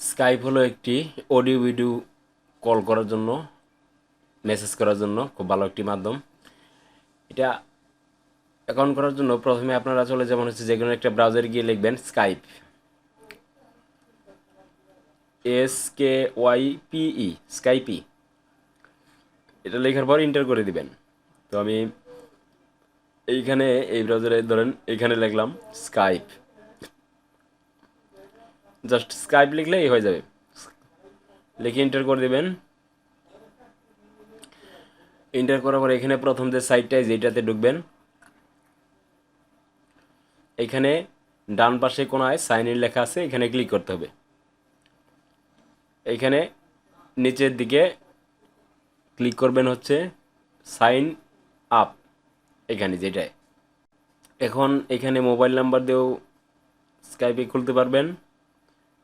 Skype হলো একটি audio video call করার জন্য, মেসেজ করার জন্য খুব ভালো একটি মাধ্যম। এটা অ্যাকাউন্ট করার জন্য প্রথমে আপনারা চলে যাবেন হচ্ছে যে কোনো একটা ব্রাউজারে গিয়ে লিখবেন স্কাইপ, SKYPE, স্কাইপি। এটা লেখার পর এন্টার করে দিবেন। তো আমি এইখানে এই ব্রাউজারে ধরেন এইখানে লিখলাম স্কাইপ, জাস্ট স্কাইপ লিখলেই হয়ে যাবে। লিখে এন্টার করে দিবেন। এন্টার করার পর এখানে প্রথম যে সাইটটায় যেটাতে ঢুকবেন, এখানে ডান পাশে কোনায় সাইন ইন লেখা আছে, এখানে ক্লিক করতে হবে। এইখানে নিচের দিকে ক্লিক করবেন হচ্ছে সাইন আপ, এখানে যেটায়। এখন এখানে মোবাইল নাম্বার দিয়েও স্কাইপে খুলতে পারবেন,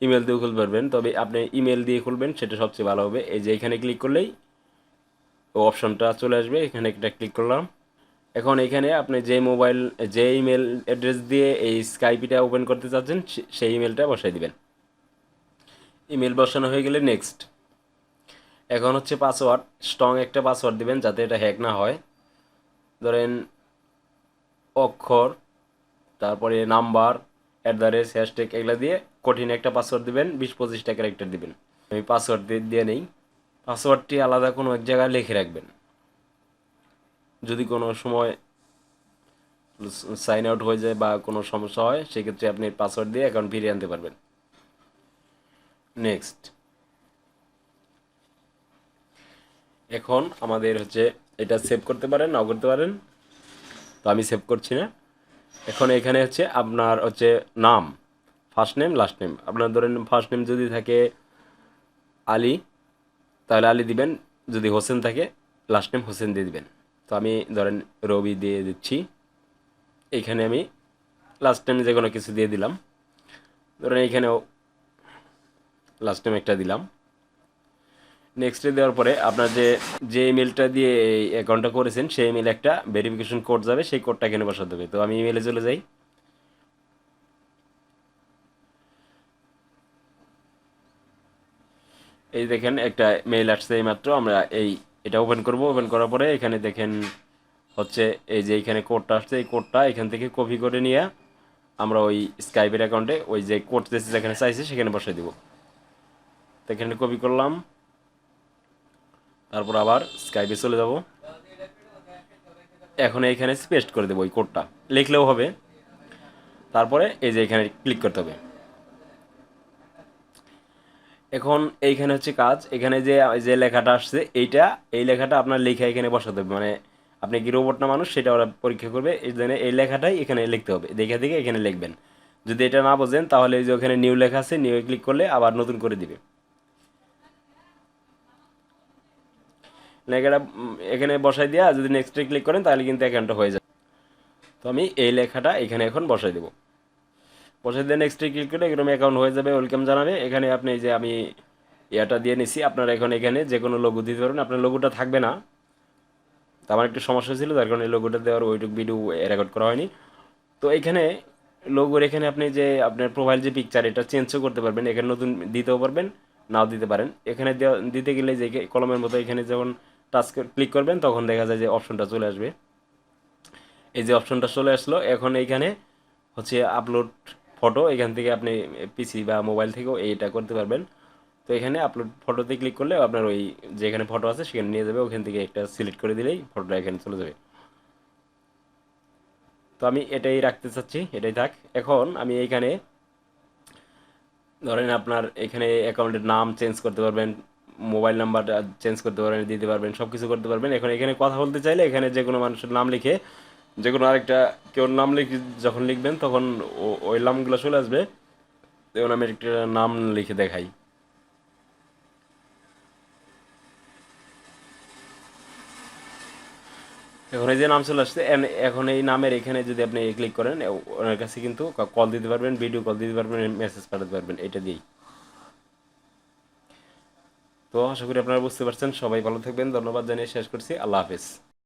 ইমেল দিয়েও খুলতে পারবেন, তবে আপনি ইমেল দিয়ে খুলবেন, সেটা সবচেয়ে ভালো হবে। এই যে এখানে ক্লিক করলেই ও অপশনটা চলে আসবে, এখানে একটা ক্লিক করলাম। এখন এখানে আপনি যে ইমেল অ্যাড্রেস দিয়ে এই স্কাইপিটা ওপেন করতে চাচ্ছেন সেই ইমেলটা বসাই দিবেন। ইমেল বসানো হয়ে গেলে নেক্সট। এখন হচ্ছে পাসওয়ার্ড, স্ট্রং একটা পাসওয়ার্ড দিবেন যাতে এটা হ্যাক না হয়। ধরেন অক্ষর, তারপরে নাম্বার, @, এগুলো দিয়ে কঠিন একটা পাসওয়ার্ড দিবেন, 20-25টা ক্যারেক্টার দিবেন। আমি পাসওয়ার্ড দিয়ে নেই। পাসওয়ার্ডটি আলাদা কোনো এক জায়গায় লিখে রাখবেন। যদি কোনো সময় সাইন আউট হয়ে যায় বা কোনো সমস্যা হয়, সেক্ষেত্রে আপনি পাসওয়ার্ড দিয়ে অ্যাকাউন্ট ফিরিয়ে আনতে পারবেন। নেক্সট। এখন আমাদের হচ্ছে এটা সেভ করতে পারেন, নাও করতে পারেন, তো আমি সেভ করছি না। এখন এখানে হচ্ছে আপনার হচ্ছে নাম, ফার্স্ট নেম, লাস্ট নেম। আপনার ধরেন ফার্স্ট নেম যদি থাকে আলী, তাহলে আলী দিবেন। যদি হোসেন থাকে, লাস্ট নেম হোসেন দিয়ে দিবেন। তো আমি ধরেন রবি দিয়ে দিচ্ছি। এইখানে আমি লাস্ট নেম যে কোনো কিছু দিয়ে দিলাম। ধরেন এইখানেও লাস্ট নেম একটা দিলাম। নেক্সটে দেওয়ার পরে আপনার যে ইমেলটা দিয়ে এই অ্যাকাউন্টটা করেছেন, সেই ইমেলে একটা ভেরিফিকেশন কোড যাবে, সেই কোডটা এখানে বসাতে হবে। তো আমি ইমেলে চলে যাই। এই দেখেন একটা মেইল আসছে এইমাত্র। আমরা এটা ওপেন করব। ওপেন করার পরে এখানে দেখেন হচ্ছে এই যে এইখানে কোডটা আসছে, এই কোডটা এখান থেকে কপি করে নিয়ে আমরা ওই স্কাইপের অ্যাকাউন্টে ওই যে কোড যেখানে চাইছে সেখানে বসিয়ে দিব। তো এখানে কপি করলাম, তারপর আবার স্কাইপে চলে যাব। এখন এইখানে পেস্ট করে দেবো ওই কোডটা, লিখলেও হবে। তারপরে এই যে এখানে ক্লিক করতে হবে। এখন এইখানে হচ্ছে কাজ, এখানে যে যে লেখাটা আসছে এই লেখাটা আপনার লেখা এখানে বসাতে হবে। মানে আপনি কি রোবট না মানুষ সেটা ওরা পরীক্ষা করবে, এই জন্য এই লেখাটাই এখানে লিখতে হবে। দেখে দেখে এখানে লিখবেন। যদি এটা না বোঝেন তাহলে এই যে ওখানে নিউ লেখা আছে, নিউ ক্লিক করলে আবার নতুন করে দিবে লেখাটা। এখানে বসাই দিয়া যদি নেক্সটে ক্লিক করেন তাহলে কিন্তু অ্যাকাউন্টটা হয়ে যাবে। তো আমি এই লেখাটা এখানে এখন বসাই দেবো। বসাই দিয়ে নেক্সটে ক্লিক করলে এরকম অ্যাকাউন্ট হয়ে যাবে, ওয়েলকাম জানাবে। এখানে আপনি এই যে আমি ইয়াটা দিয়ে নিছি, আপনারা এখন এখানে যে কোনো লোগো দিতে পারবেন। আপনার লোগোটা থাকবে না, তো আমার একটু সমস্যা ছিল, তার কারণে লোগোটা দেওয়ার ওইটুকু ভিডিও রেকর্ড করা হয়নি। তো এখানে লোগোর এখানে আপনি যে আপনার প্রোফাইল যে পিকচার, এটা চেঞ্জও করতে পারবেন। এখানে নতুন দিতেও পারবেন, নাও দিতে পারেন। এখানে দিতে গেলে যে কলমের মতো এখানে যখন টাচ ক্লিক করবেন তখন দেখা যায় যে অপশনটা চলে আসবে। এই যে অপশনটা চলে আসলো, এখন এইখানে হচ্ছে আপলোড ফটো, এখান থেকে আপনি পিসি বা মোবাইল থেকেও এইটা করতে পারবেন। তো এখানে আপলোড ফটোতে ক্লিক করলে আপনার ওই যেখানে ফটো আছে সেখানে নিয়ে যাবে, ওখান থেকে একটা সিলেক্ট করে দিলেই ফটোটা এখানে চলে যাবে। তো আমি এটাই রাখতে চাচ্ছি, এটাই থাক। এখন আমি এইখানে ধরেন আপনার এখানে অ্যাকাউন্টের নাম চেঞ্জ করতে পারবেন, মোবাইল নাম্বারটা চেঞ্জ করতে পারবেন, দিতে পারবেন, সব কিছু করতে পারবেন। এখন এখানে কথা বলতে চাইলে এখানে যে কোনো মানুষের নাম লিখে, যে কোনো আরেকটা কেউ নাম লিখে যখন লিখবেন তখন ওই নামগুলো চলে আসবে। যেমন আমি একটা নাম লিখে দেখাই। এখন এই যে নাম চলে আসছে, এখন এই নামের এখানে যদি আপনি ক্লিক করেন, ওনার কাছে কিন্তু কল দিতে পারবেন, ভিডিও কল দিতে পারবেন, মেসেজ পাঠাতে পারবেন এটা দিয়েই। তো আশা করি আপনারা বুঝতে পারছেন। সবাই ভালো থাকবেন। ধন্যবাদ জানিয়ে শেষ করছি। আল্লাহ হাফেজ।